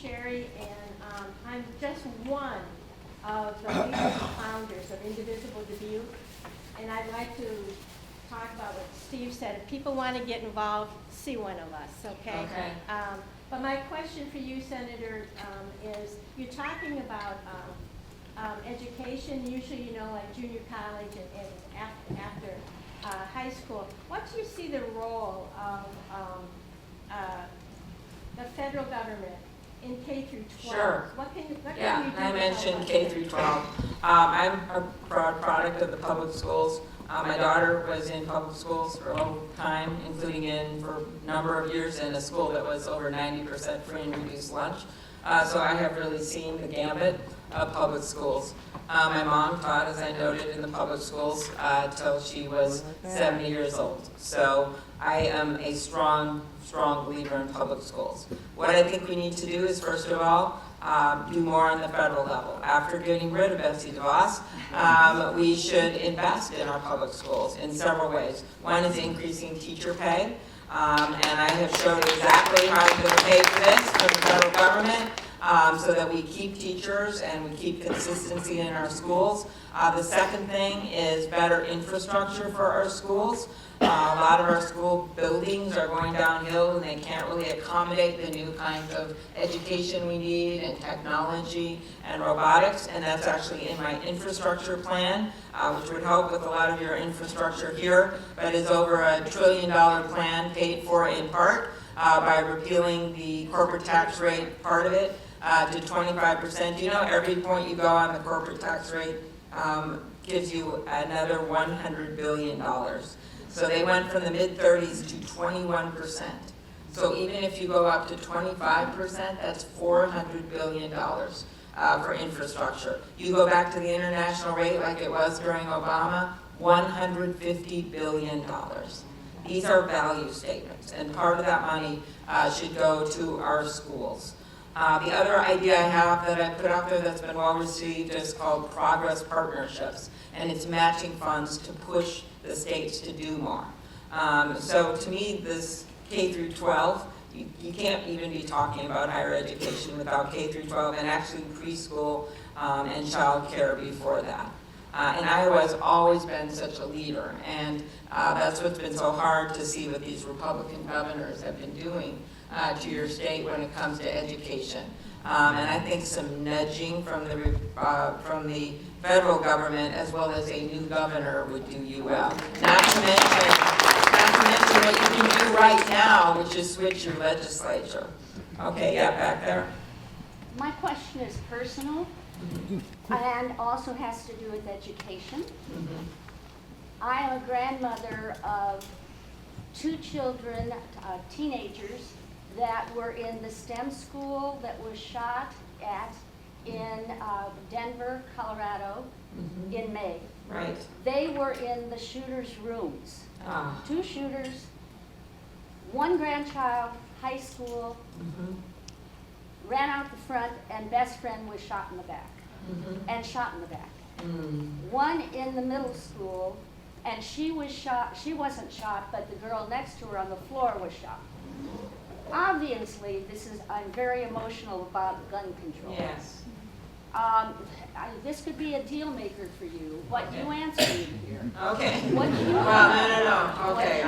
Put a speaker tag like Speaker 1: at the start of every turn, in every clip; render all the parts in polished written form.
Speaker 1: Sherry, and I'm just one of the leaders and founders of Indivisible Dubuque, and I'd like to talk about what Steve said. If people want to get involved, see one of us, okay?
Speaker 2: Okay.
Speaker 1: But my question for you, Senator, is you're talking about education, usually, like junior college and after high school. What do you see the role of the federal government in K through 12?
Speaker 2: Sure.
Speaker 1: What can you do?
Speaker 2: Yeah,
Speaker 1: to
Speaker 2: I mentioned
Speaker 1: help
Speaker 2: K
Speaker 1: us?
Speaker 2: through 12. I'm a proud product of the public schools. My daughter was in public schools for a long time, including for a number of years in a school that was over 90% free and reduced lunch. So I have really seen the gambit of public schools. My mom taught, as I noted, in the public schools till she was 70 years old. So I am a strong believer in public schools. What I think we need to do is, first of all, do more on the federal level. After getting rid of Betsy DeVos, we should invest in our public schools in several ways. One is increasing teacher pay, and I have showed exactly how to get paid for this from the federal government, so that we keep teachers and we keep consistency in our schools. The second thing is better infrastructure for our schools. A lot of our school buildings are going downhill and they can't really accommodate the new kinds of education we need and technology and robotics, and that's actually in my infrastructure plan, which would help with a lot of your infrastructure here, but is over $1 trillion plan paid for in part by repealing the corporate tax rate part of it to 25%. You know, every point you go on the corporate tax rate gives you another $100 billion. So they went from the mid-30s to 21%. So even if you go up to 25%, that's $400 billion for infrastructure. You go back to the international rate like it was during Obama, $150 billion. These are value statements, and part of that money should go to our schools. The other idea I have that I put out there that's been well received is called Progress Partnerships, and it's matching funds to push the states to do more. So to me, this K through 12, you can't even be talking about higher education without K through 12 and actually preschool and child care before that. And Iowa has always been such a leader, and that's what's been so hard to see what these Republican governors have been doing to your state when it comes to education. And I think some nudging from the federal government as well as a new governor would do you well. Not to mention what you can do right now, which is switch your legislature. Okay, yeah, back there.
Speaker 3: My question is personal and also has to do with education. I am a grandmother of 2 children, teenagers, that were in the STEM school that was shot at in Denver, Colorado in May.
Speaker 2: Right.
Speaker 3: They were in the shooters' rooms.
Speaker 2: Ah.
Speaker 3: 2 shooters, 1 grandchild, high school, ran out the front, and best friend was shot in the back, and shot in the back. 1 in the middle school, and she was shot, she wasn't shot, but the girl next to her on the floor was shot. Obviously, I'm very emotional about gun control.
Speaker 2: Yes.
Speaker 3: This could be a deal maker for you. What you answer me here.
Speaker 2: Okay.
Speaker 3: What you
Speaker 2: No. Okay,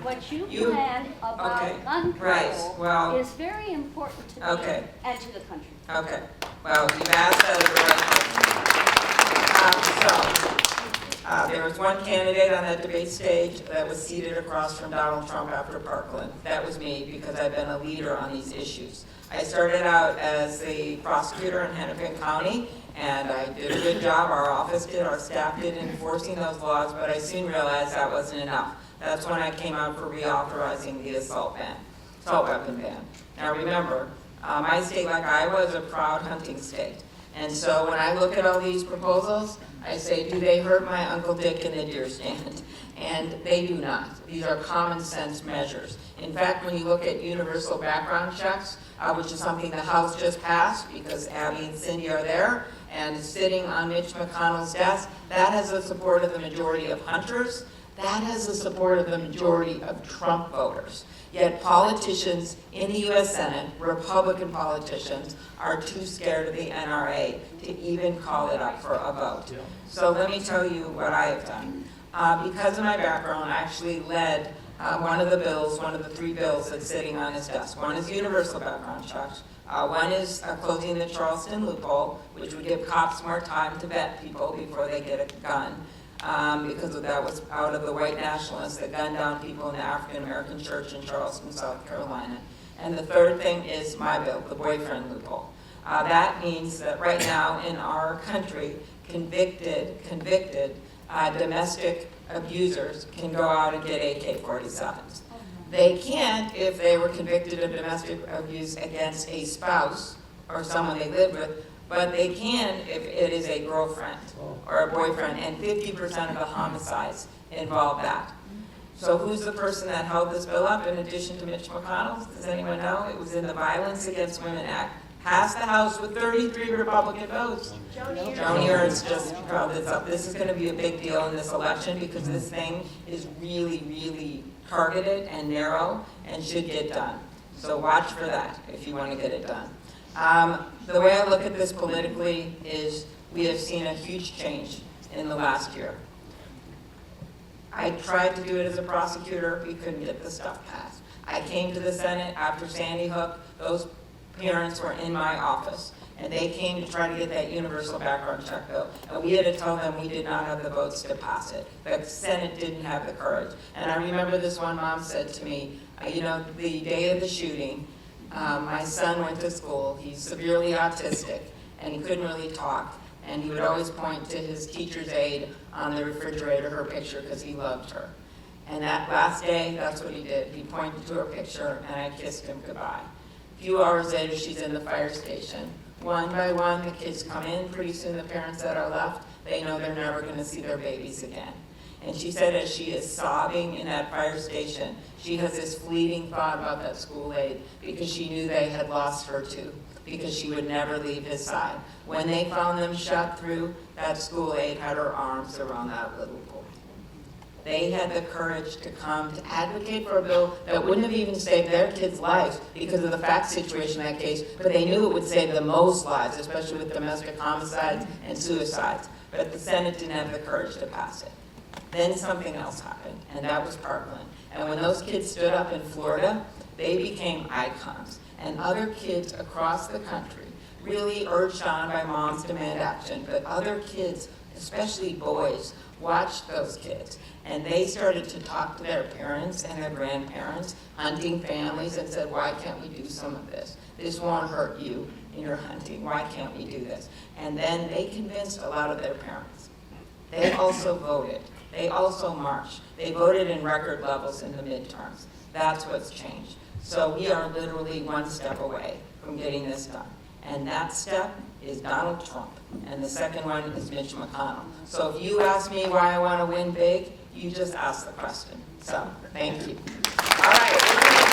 Speaker 3: what you planned about
Speaker 2: okay.
Speaker 3: gun
Speaker 2: Right.
Speaker 3: control
Speaker 2: Well,
Speaker 3: is very important to me
Speaker 2: okay.
Speaker 3: and to the country.
Speaker 2: Okay. Well, you've asked that at the right place. There was one candidate on that debate stage that was seated across from Donald Trump after Parkland. That was me, because I've been a leader on these issues. I started out as the prosecutor in Hennepin County, and I did a good job. Our office did, our staff did, enforcing those laws, but I soon realized that wasn't enough. That's when I came out for reauthorizing the assault weapon ban. Now remember, my state, like Iowa, is a proud hunting state. And so when I look at all these proposals, I say, do they hurt my Uncle Dick in the deer stand? And they do not. These are common sense measures. In fact, when you look at universal background checks, which is something the House just passed because Abby and Cindy are there, and sitting on Mitch McConnell's desk, that has the support of the majority of hunters. That has the support of the majority of Trump voters. Yet politicians in the U.S. Senate, Republican politicians, are too scared of the NRA to even call it up for a vote. So let me tell you what I have done. Because of my background, I actually led one of the 3 bills that's sitting on his desk. One is universal background checks. One is closing the Charleston loophole, which would give cops more time to vet people before they get a gun, because that was out of the white nationalists that gunned down people in the African American church in Charleston, South Carolina. And the third thing is my bill, the boyfriend loophole. That means that right now in our country, convicted domestic abusers can go out and get AK-47s. They can't if they were convicted of domestic abuse against a spouse or someone they lived with, but they can if it is a girlfriend or a boyfriend, and 50% of the homicides involve that. So who's the person that held this bill up in addition to Mitch McConnell? Does anyone know? It was in the Violence Against Women Act. Passed the House with 33 Republican votes. Joni Ernst just held this up. This is going to be a big deal in this election because this thing is really, really targeted and narrow and should get done. So watch for that if you want to get it done. The way I look at this politically is we have seen a huge change in the last year. I tried to do it as a prosecutor. We couldn't get the stuff passed. I came to the Senate after Sandy Hook. Those parents were in my office, and they came to try to get that universal background check bill. And we had to tell them we did not have the votes to pass it. The Senate didn't have the courage. And I remember this one mom said to me, you know, the day of the shooting, my son went to school. He's severely autistic, and he couldn't really talk. And he would always point to his teacher's aide on the refrigerator, her picture, because he loved her. And that last day, that's what he did. He pointed to her picture, and I kissed him goodbye. A few hours later, she's in the fire station. One by one, the kids come in. Pretty soon, the parents that are left, they know they're never going to see their babies again. And she said as she is sobbing in that fire station, she has this fleeting thought about that school aide because she knew they had lost her too, because she would never leave his side. When they found them shot through, that school aide had her arms around that little boy. They had the courage to come to advocate for a bill that wouldn't have even saved their kids' lives because of the fact situation in that case, but they knew it would save the most lives, especially with domestic homicides and suicides. But the Senate didn't have the courage to pass it. Then something else happened, and that was Parkland. And when those kids stood up in Florida, they became icons. And other kids across the country, really urged on by moms to demand action, but other kids, especially boys, watched those kids. And they started to talk to their parents and their grandparents, hunting families, and said, why can't we do some of this? This won't hurt you in your hunting. Why can't we do this? And then they convinced a lot of their parents. They also voted. They also marched. They voted in record levels in the midterms. That's what's changed. So we are literally one step away from getting this done. And that step is Donald Trump. And the second one is Mitch McConnell. So if you ask me why I want to win big, you just ask the question. So thank you. All right.